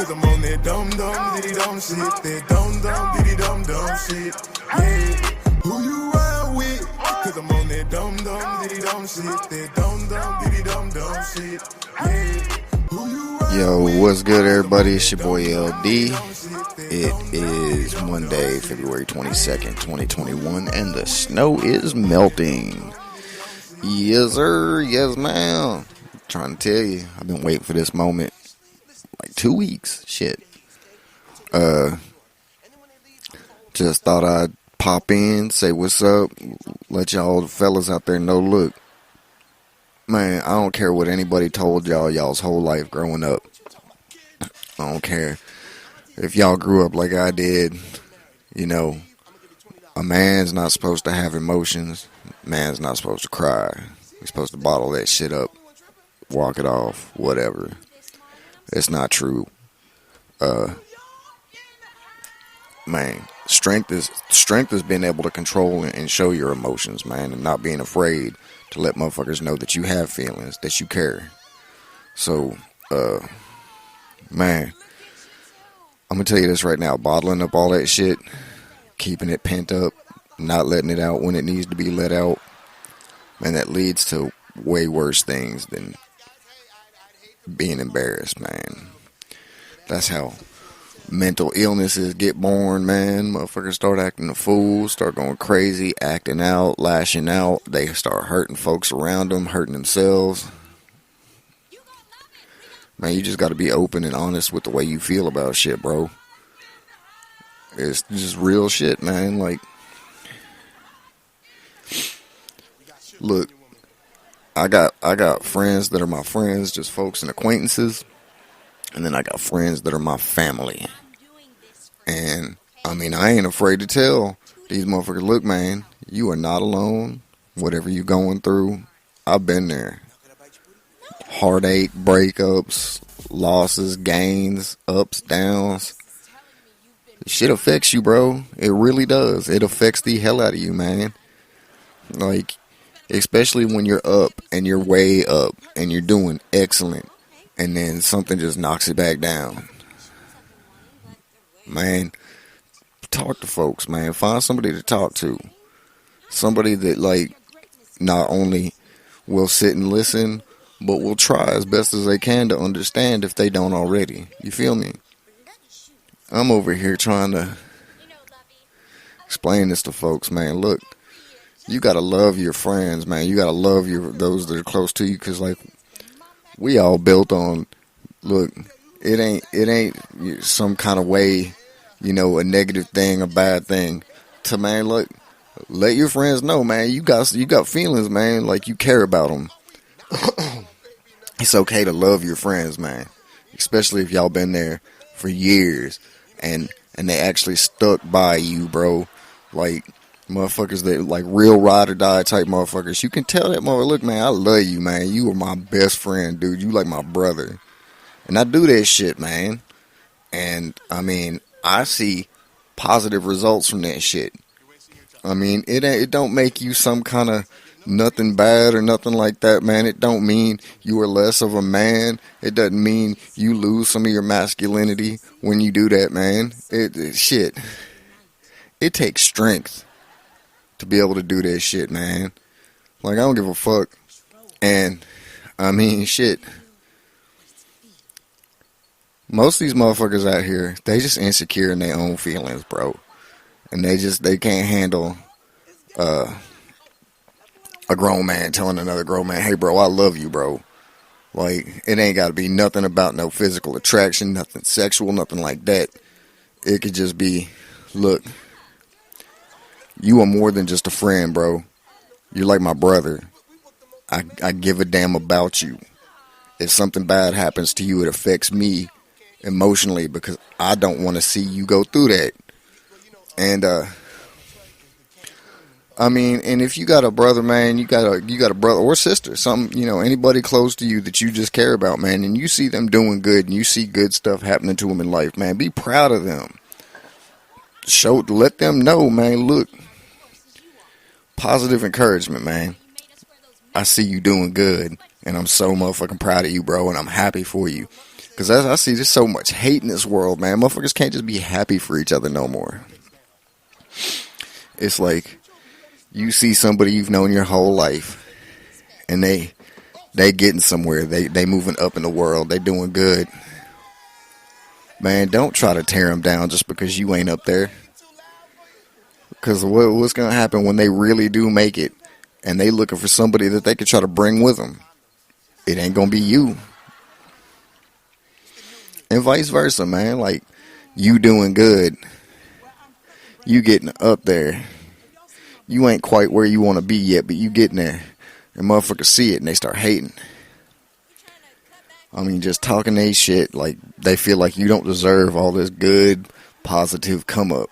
Cause I'm on that dumb diddy dumb shit. That dumb diddy dumb shit. Yeah. Who you ride with? Cause I'm on that dumb diddy dumb shit. That dumb diddy dumb shit. Yeah. Yo, what's good, everybody? It's your boy LD. It is Monday, February 22nd, 2021, and the snow is melting. Yes, sir. Yes, ma'am. Trying to tell you, I've been waiting for this moment like 2 weeks. Shit. Just thought I'd pop in, say what's up, let y'all fellas out there know, look, man, I don't care what anybody told y'all's whole life growing up. I don't care. If y'all grew up like I did, you know, a man's not supposed to have emotions. Man's not supposed to cry. He's supposed to bottle that shit up, walk it off, whatever. It's not true. Man, strength is being able to control and show your emotions, man, and not being afraid to let motherfuckers know that you have feelings, that you care. So, man, I'm gonna tell you this right now, bottling up all that shit, keeping it pent up, not letting it out when it needs to be let out, man, that leads to way worse things than being embarrassed, man. That's how mental illnesses get born, man. Motherfuckers start acting a fool, start going crazy, acting out, lashing out. They start hurting folks around them, hurting themselves. Man, you just got to be open and honest with the way you feel about shit, bro. It's just real shit, man. Like, look, I got friends that are my friends, just folks and acquaintances. And then I got friends that are my family. And, I mean, I ain't afraid to tell these motherfuckers, look, man, you are not alone. Whatever you going through, I've been there. Heartache, breakups, losses, gains, ups, downs. Shit affects you, bro. It really does. It affects the hell out of you, man. Like, especially when you're up and you're way up and you're doing excellent. And then something just knocks it back down. Man, talk to folks, man. Find somebody to talk to. Somebody that, like, not only will sit and listen, but will try as best as they can to understand if they don't already. You feel me? I'm over here trying to explain this to folks, man. Look, you gotta love your friends, man. You gotta love those that are close to you, because, like, we all built on, look, it ain't some kind of way, you know, a negative thing, a bad thing. To, man, look, let your friends know, man, you got feelings, man, like you care about them. It's okay to love your friends, man, especially if y'all been there for years and they actually stuck by you, bro. Like, motherfuckers that, like, real ride or die type motherfuckers. You can tell that motherfucker, look, man, I love you, man. You are my best friend, dude. You like my brother. And I do that shit, man. And, I mean, I see positive results from that shit. I mean, it don't make you some kind of nothing bad or nothing like that, man. It don't mean you are less of a man. It doesn't mean you lose some of your masculinity when you do that, man. Shit. It takes strength to be able to do that shit, man. Like, I don't give a fuck. And, I mean, shit. Most of these motherfuckers out here, they just insecure in their own feelings, bro. And they can't handle a grown man telling another grown man, hey, bro, I love you, bro. Like, it ain't got to be nothing about no physical attraction, nothing sexual, nothing like that. It could just be, look, you are more than just a friend, bro. You're like my brother. I give a damn about you. If something bad happens to you, it affects me emotionally because I don't want to see you go through that. And, I mean, and if you got a brother, man, you got a brother or sister, anybody close to you that you just care about, man, and you see them doing good and you see good stuff happening to them in life, man, be proud of them. Let them know, man, look, positive encouragement, man. I see you doing good, and I'm so motherfucking proud of you, bro, and I'm happy for you. Because I see there's so much hate in this world, man. Motherfuckers can't just be happy for each other no more. It's like you see somebody you've known your whole life, and they getting somewhere. They moving up in the world. They doing good. Man, don't try to tear them down just because you ain't up there. Because what's going to happen when they really do make it, and they looking for somebody that they could try to bring with them? It ain't going to be you. And vice versa, man. Like, you doing good. You getting up there. You ain't quite where you want to be yet, but you getting there. And motherfuckers see it and they start hating. I mean, just talking they shit like they feel like you don't deserve all this good, positive come up.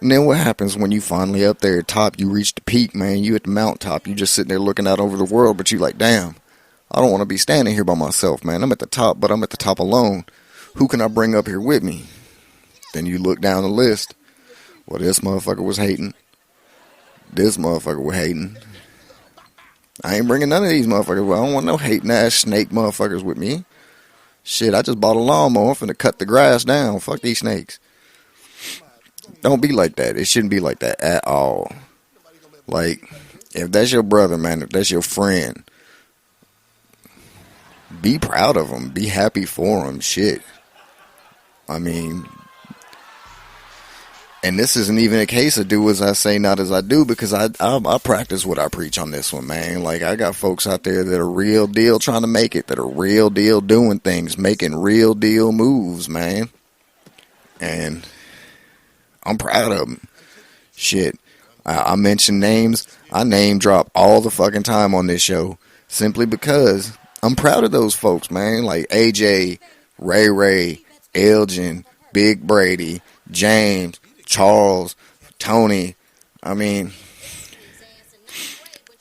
And then what happens when you finally up there at top, you reach the peak, man, you at the mountaintop, you just sitting there looking out over the world, but you like, damn, I don't want to be standing here by myself, man. I'm at the top, but I'm at the top alone. Who can I bring up here with me? Then you look down the list. Well, this motherfucker was hating. This motherfucker was hating. I ain't bringing none of these motherfuckers. Well, I don't want no hating ass snake motherfuckers with me. Shit, I just bought a lawnmower. I'm finna cut the grass down. Fuck these snakes. Don't be like that. It shouldn't be like that at all. Like, if that's your brother, man, if that's your friend, be proud of them. Be happy for them. Shit. I mean, and this isn't even a case of do as I say, not as I do, because I practice what I preach on this one, man. Like, I got folks out there that are real deal trying to make it, that are real deal doing things, making real deal moves, man. And I'm proud of them. Shit. I mention names. I name drop all the fucking time on this show simply because I'm proud of those folks, man. Like AJ, Ray, Elgin, Big Brady, James, Charles, Tony. I mean,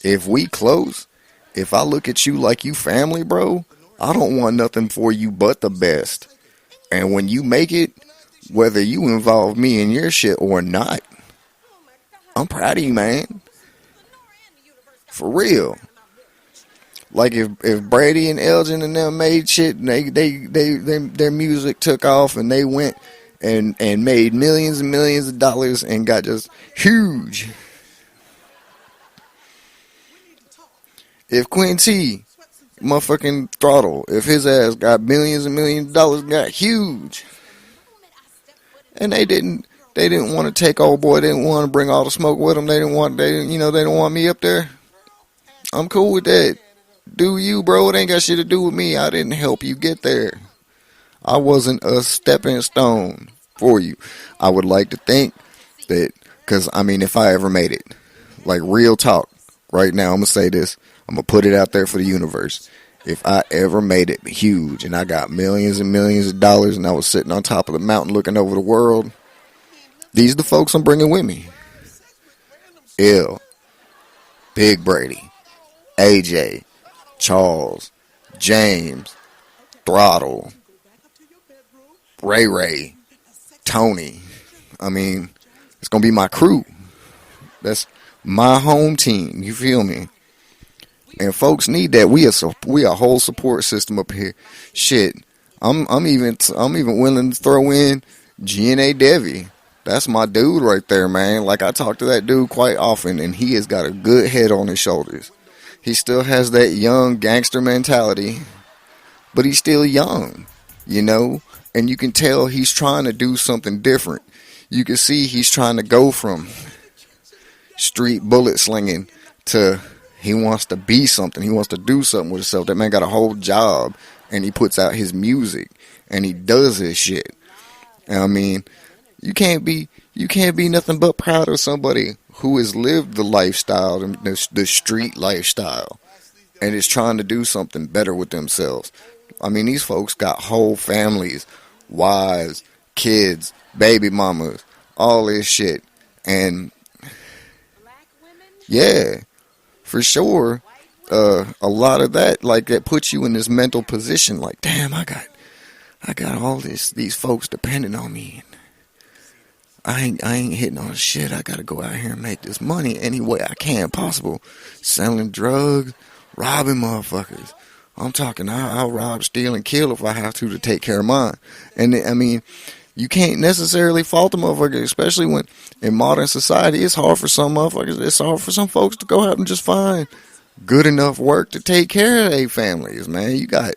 if we close, if I look at you like you family, bro, I don't want nothing for you but the best. And when you make it, whether you involve me in your shit or not, I'm proud of you, man. For real. Like if Brady and Elgin and them made shit and their music took off and they went and made millions and millions of dollars and got just huge. If Quincy, motherfucking Throttle, if his ass got millions and millions of dollars, got huge. And they didn't want to take old boy, they didn't want to bring all the smoke with them. They didn't want me up there. I'm cool with that. Do you, bro? It ain't got shit to do with me. I didn't help you get there. I wasn't a stepping stone for you. I would like to think that, because, I mean, if I ever made it, like real talk, right now, I'm going to say this. I'm going to put it out there for the universe. If I ever made it huge and I got millions and millions of dollars and I was sitting on top of the mountain looking over the world, these are the folks I'm bringing with me. L, Big Brady, AJ, Charles, James, Throttle, Ray, Tony. I mean, it's going to be my crew. That's my home team. You feel me? And folks need that. We a whole support system up here. Shit. I'm even willing to throw in GNA Devi. That's my dude right there, man. Like, I talk to that dude quite often, and he has got a good head on his shoulders. He still has that young gangster mentality, but he's still young, you know? And you can tell he's trying to do something different. You can see he's trying to go from street bullet slinging to he wants to be something. He wants to do something with himself. That man got a whole job, and he puts out his music, and he does his shit. And I mean, you can't be nothing but proud of somebody who has lived the lifestyle, the street lifestyle, and is trying to do something better with themselves. I mean, these folks got whole families, wives, kids, baby mamas, all this shit. And yeah, for sure, a lot of that, like, that puts you in this mental position, like, damn, I got all these folks depending on me. I ain't hitting on shit. I gotta go out here and make this money any way I can possible. Selling drugs, robbing motherfuckers, I'm talking, I'll rob, steal, and kill if I have to take care of mine. And I mean, you can't necessarily fault the motherfucker, especially when in modern society, it's hard for some motherfuckers, it's hard for some folks to go out and just find good enough work to take care of their families, man. You got,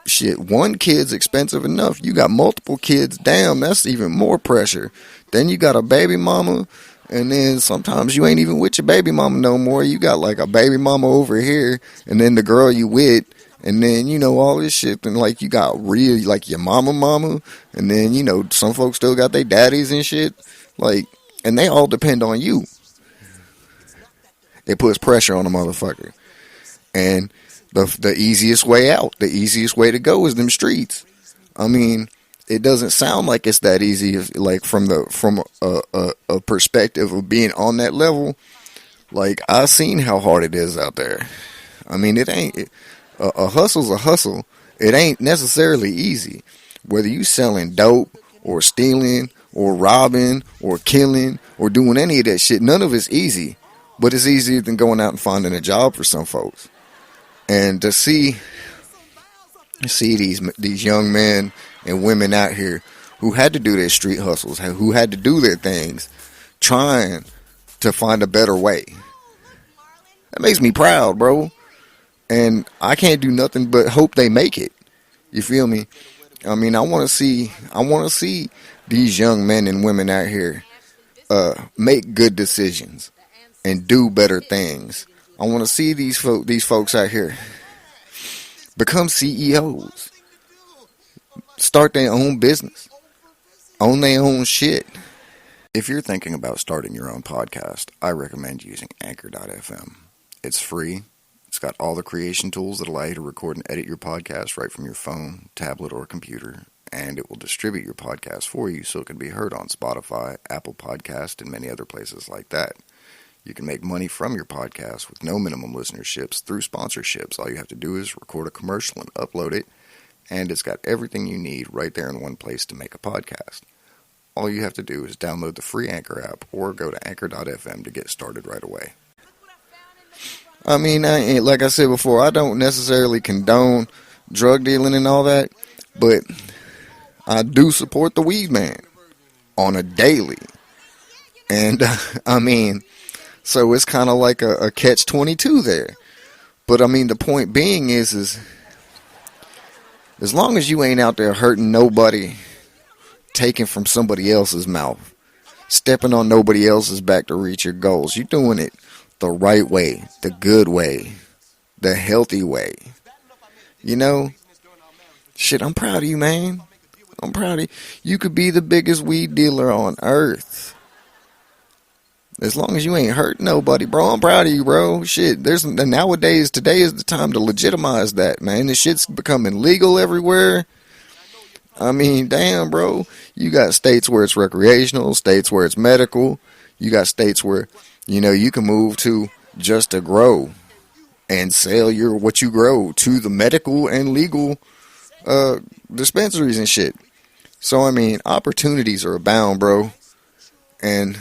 shit, one kid's expensive enough. You got multiple kids, damn, that's even more pressure. Then you got a baby mama, and then sometimes you ain't even with your baby mama no more. You got like a baby mama over here, and then the girl you with, and then, you know, all this shit. And like, you got real, like your mama, and then, you know, some folks still got their daddies and shit. Like, and they all depend on you. It puts pressure on a motherfucker. And the easiest way out, the easiest way to go is them streets. I mean, it doesn't sound like it's that easy, like from a perspective of being on that level. Like, I've seen how hard it is out there. I mean, it ain't, a hustle's a hustle. It ain't necessarily easy. Whether you selling dope or stealing or robbing or killing or doing any of that shit, none of it's easy. But it's easier than going out and finding a job for some folks. And to see these young men and women out here who had to do their street hustles, who had to do their things, trying to find a better way. That makes me proud, bro. And I can't do nothing but hope they make it. You feel me? I mean, I want to see these young men and women out here make good decisions and do better things. I want to see these folks out here become CEOs, start their own business, own their own shit. If you're thinking about starting your own podcast, I recommend using Anchor.fm. It's free. It's got all the creation tools that allow you to record and edit your podcast right from your phone, tablet, or computer, and it will distribute your podcast for you so it can be heard on Spotify, Apple Podcast, and many other places like that. You can make money from your podcast with no minimum listenerships through sponsorships. All you have to do is record a commercial and upload it, and it's got everything you need right there in one place to make a podcast. All you have to do is download the free Anchor app or go to Anchor.fm to get started right away. I mean, like I said before, I don't necessarily condone drug dealing and all that, but I do support the weed man on a daily. And, I mean, so it's kind of like a catch-22 there. But, I mean, the point being is as long as you ain't out there hurting nobody, taking from somebody else's mouth, stepping on nobody else's back to reach your goals, you're doing it the right way, the good way, the healthy way. You know? Shit, I'm proud of you, man. I'm proud of you. You could be the biggest weed dealer on earth. As long as you ain't hurt nobody, bro, I'm proud of you, bro. Shit, nowadays, today is the time to legitimize that, man. This shit's becoming legal everywhere. I mean, damn, bro. You got states where it's recreational, states where it's medical. You got states where, you know, you can move to just to grow and sell what you grow to the medical and legal dispensaries and shit. So, I mean, opportunities are abound, bro. And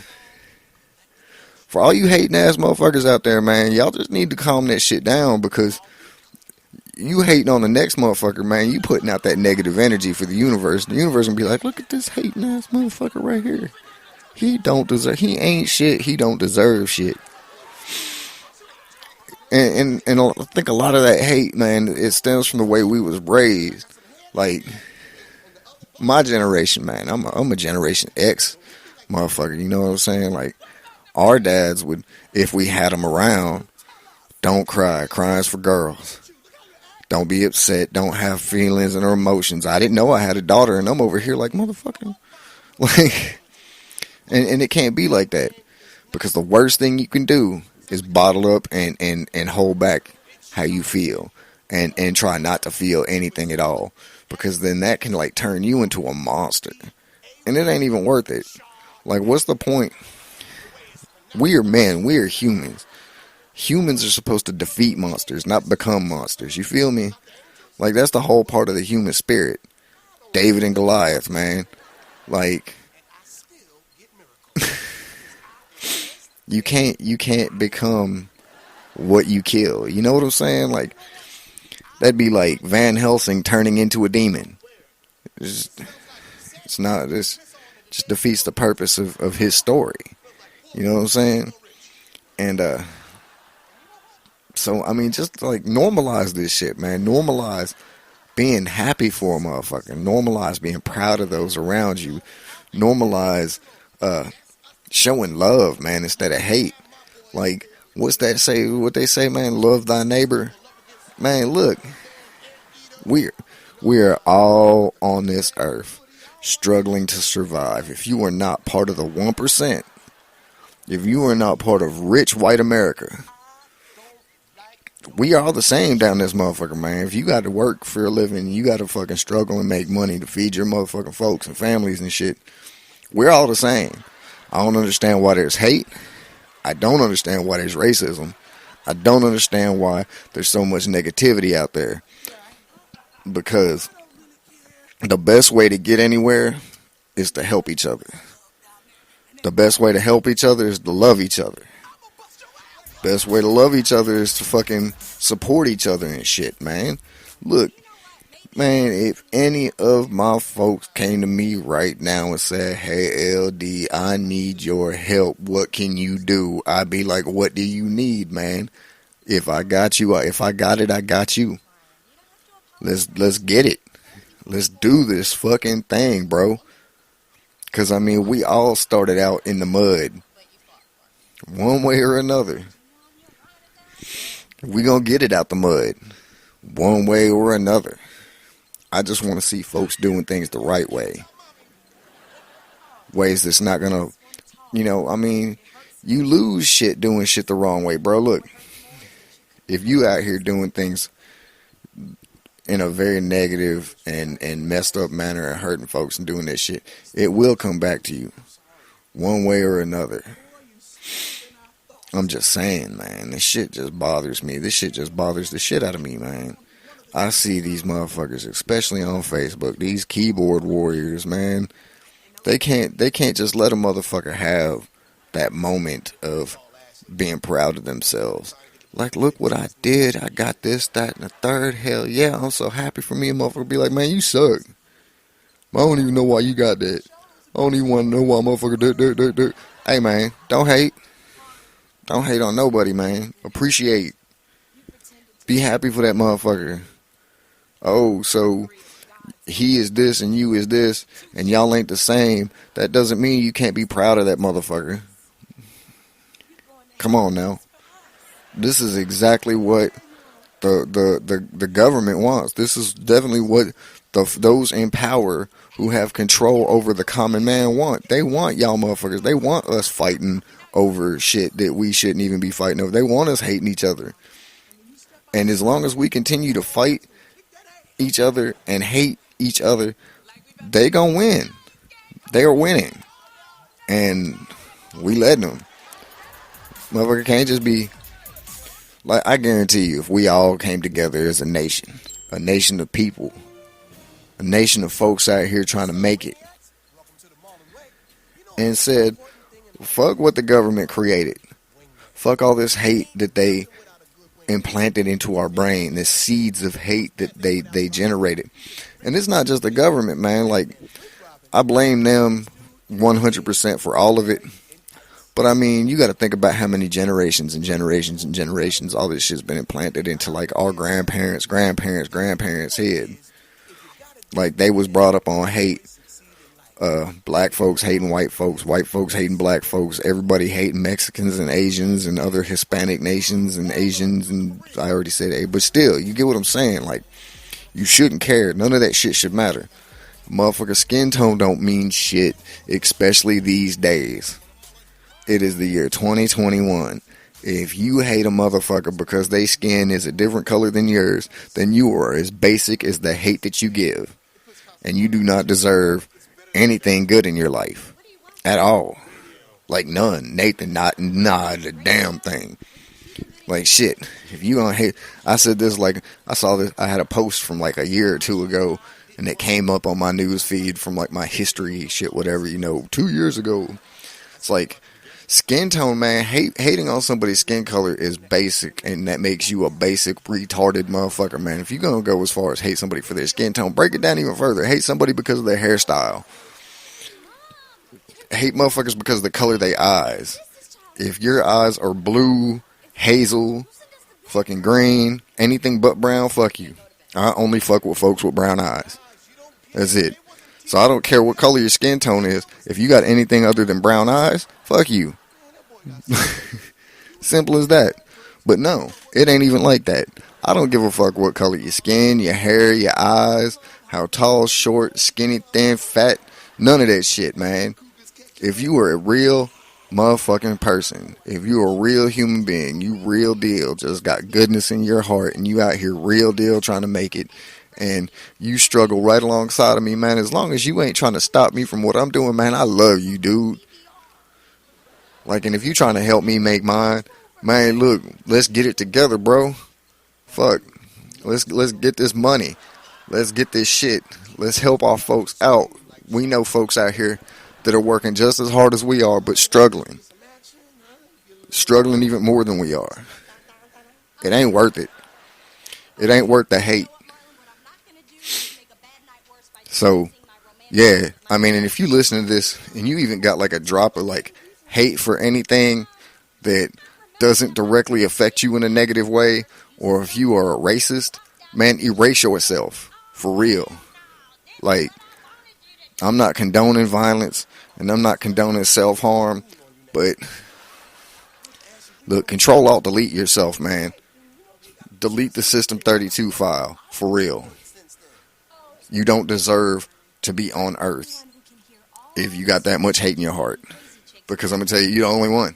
for all you hating ass motherfuckers out there, man, y'all just need to calm that shit down, because you hating on the next motherfucker, man. You putting out that negative energy for the universe. The universe will be like, look at this hating ass motherfucker right here. He ain't shit. He don't deserve shit. And I think a lot of that hate, man, it stems from the way we was raised. Like, my generation, man, I'm a Generation X motherfucker. You know what I'm saying? Like, our dads would, if we had them around, don't cry. Crying's for girls. Don't be upset. Don't have feelings and emotions. I didn't know I had a daughter, and I'm over here like, motherfucker. Like, and it can't be like that, because the worst thing you can do is bottle up and hold back how you feel and try not to feel anything at all, because then that can like turn you into a monster, and it ain't even worth it. Like, what's the point? We are men. We are humans. Humans are supposed to defeat monsters, not become monsters. You feel me? Like, that's the whole part of the human spirit. David and Goliath, man. Like, you can't become what you kill. You know what I'm saying? Like, That'd be like Van Helsing turning into a demon. It's, it's not. This just defeats the purpose of his story. You know what I'm saying? And so I mean, just like normalize this shit, man. Normalize being happy for a motherfucker. Normalize being proud of those around you. Normalize showing love, man, instead of hate. Like, what's that say? What they say, man? Love thy neighbor. Man, look, we're all on this earth struggling to survive. If you are not part of the 1%, if you are not part of rich white America, we are all the same down this motherfucker, man. If you got to work for a living, you got to fucking struggle and make money to feed your motherfucking folks and families and shit. We're all the same. I don't understand why there's hate. I don't understand why there's racism. I don't understand why there's so much negativity out there. Because the best way to get anywhere is to help each other. The best way to help each other is to love each other. Best way to love each other is to fucking support each other and shit, man. Look, man, if any of my folks came to me right now and said, hey, LD, I need your help. What can you do? I'd be like, what do you need, man? If I got you, if I got it, I got you. Let's get it. Let's do this fucking thing, bro. Because, I mean, we all started out in the mud. One way or another. We gonna get it out the mud. One way or another. I just want to see folks doing things the right way. Ways that's not gonna, I mean, you lose shit doing shit the wrong way, bro. Look, if you out here doing things in a very negative and messed up manner and hurting folks and doing that shit, it will come back to you. One way or another. I'm just saying, man, this shit just bothers me. This shit just bothers the shit out of me, man. I see these motherfuckers, especially on Facebook, these keyboard warriors, man. They can't just let a motherfucker have that moment of being proud of themselves. Like, look what I did. I got this, that, and the third. Hell yeah, I'm so happy for me. A motherfucker be like, man, you suck. I don't even know why you got that. I don't even want to know why motherfucker do. Hey, man, don't hate. Don't hate on nobody, man. Appreciate. Be happy for that motherfucker. Oh, so he is this and you is this and y'all ain't the same. That doesn't mean you can't be proud of that motherfucker. Come on now. This is exactly what the government wants. This is definitely what those in power who have control over the common man want. They want y'all motherfuckers. They want us fighting over shit that we shouldn't even be fighting over. They want us hating each other. And as long as we continue to fight each other and hate each other, they gonna win. They are winning. And we letting them. Motherfucker can't just be like, I guarantee you, if we all came together as a nation of people, a nation of folks out here trying to make it, and said, fuck what the government created. Fuck all this hate that they implanted into our brain, the seeds of hate that they generated. And it's not just the government, man. Like, I blame them 100% for all of it. But I mean, you got to think about how many generations and generations and generations all this shit's been implanted into, like, our grandparents' head. Like, they was brought up on hate. Black folks hating white folks hating black folks, everybody hating Mexicans and Asians and other Hispanic nations and Asians, and I already said A, but still, you get what I'm saying. Like, you shouldn't care. None of that shit should matter. Motherfucker, skin tone don't mean shit, especially these days. It is the year 2021. If you hate a motherfucker because they skin is a different color than yours, then you are as basic as the hate that you give. And you do not deserve anything good in your life. At all. Like none. Nathan, not a damn thing. Like shit. If you gonna hate, I said this, like, I saw this, I had a post from like a year or two ago, and it came up on my news feed from like my history shit, whatever, 2 years ago. It's like, Skin tone, man, hating on somebody's skin color is basic, and that makes you a basic, retarded motherfucker, man. If you're going to go as far as hate somebody for their skin tone, break it down even further. Hate somebody because of their hairstyle. Hate motherfuckers because of the color of their eyes. If your eyes are blue, hazel, fucking green, anything but brown, fuck you. I only fuck with folks with brown eyes. That's it. So I don't care what color your skin tone is. If you got anything other than brown eyes, fuck you. Simple as that. But no, it ain't even like that. I don't give a fuck what color your skin, your hair, your eyes, how tall, short, skinny, thin, fat. None of that shit, man. If you are a real motherfucking person, if you are a real human being, you real deal, just got goodness in your heart, and you out here real deal trying to make it, and you struggle right alongside of me, man, as long as you ain't trying to stop me from what I'm doing, man, I love you, dude. Like, and if you trying to help me make mine, man, look, let's get it together, bro. Fuck. Let's get this money. Let's get this shit. Let's help our folks out. We know folks out here that are working just as hard as we are, but struggling. Struggling even more than we are. It ain't worth it. It ain't worth the hate. So, yeah, I mean, and if you listen to this and you even got like a drop of like hate for anything that doesn't directly affect you in a negative way, or if you are a racist, man, erase yourself for real. Like, I'm not condoning violence and I'm not condoning self-harm, but look, Control Alt Delete yourself, man. Delete the System 32 file for real. You don't deserve to be on Earth if you got that much hate in your heart. Because I'm going to tell you, you're the only one.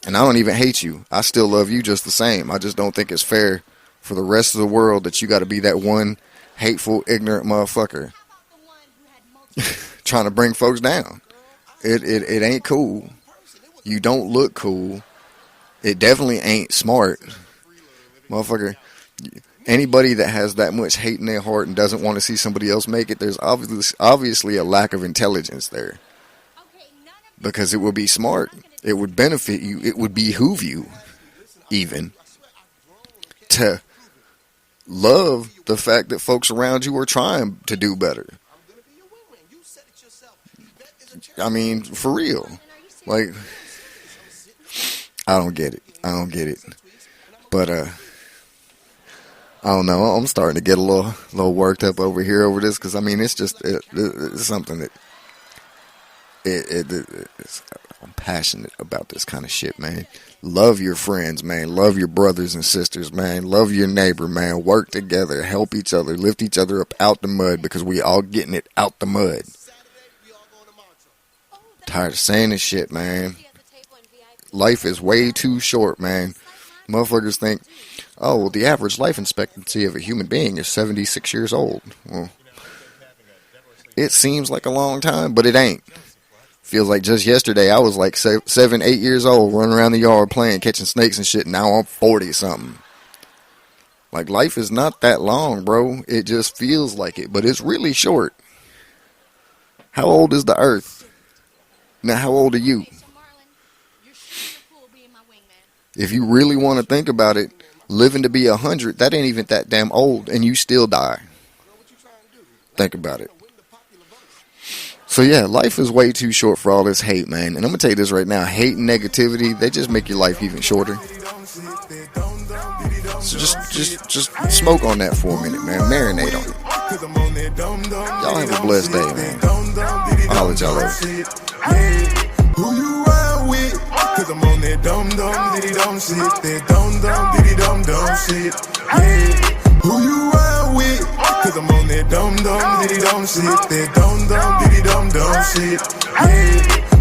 And I don't even hate you. I still love you just the same. I just don't think it's fair for the rest of the world that you got to be that one hateful, ignorant motherfucker trying to bring folks down. It ain't cool. You don't look cool. It definitely ain't smart. Motherfucker, anybody that has that much hate in their heart and doesn't want to see somebody else make it, there's obviously a lack of intelligence there. Because it would be smart. It would benefit you. It would behoove you, even, to love the fact that folks around you are trying to do better. I mean, for real. Like, I don't get it. I don't get it. But, I don't know. I'm starting to get a little worked up over here over this, because I mean, it's just it's something that I'm passionate about this kind of shit, man. Love your friends, man. Love your brothers and sisters, man. Love your neighbor, man. Work together, help each other, lift each other up out the mud, because we all getting it out the mud. Tired of saying this shit, man. Life is way too short, man. Motherfuckers think, oh, well, the average life expectancy of a human being is 76 years old. Well, it seems like a long time, but it ain't. Feels like just yesterday I was like 7, 8 years old, running around the yard playing, catching snakes and shit, and now I'm 40-something. Like, life is not that long, bro. It just feels like it, but it's really short. How old is the Earth? Now, how old are you? If you really want to think about it, living to be 100, that ain't even that damn old, and you still die. Think about it. So yeah, life is way too short for all this hate, man. And I'm going to tell you this right now. Hate and negativity, they just make your life even shorter. So just smoke on that for a minute, man. Marinate on it. Y'all have a blessed day, man. I'll holler at y'all later. Who you ride with? Cause I'm on that dumb diddy dumb shit. That dumb diddy dumb shit. Yeah. Who you ride with? Cause I'm on that dumb diddy dumb shit. That dumb diddy dumb shit. Yeah.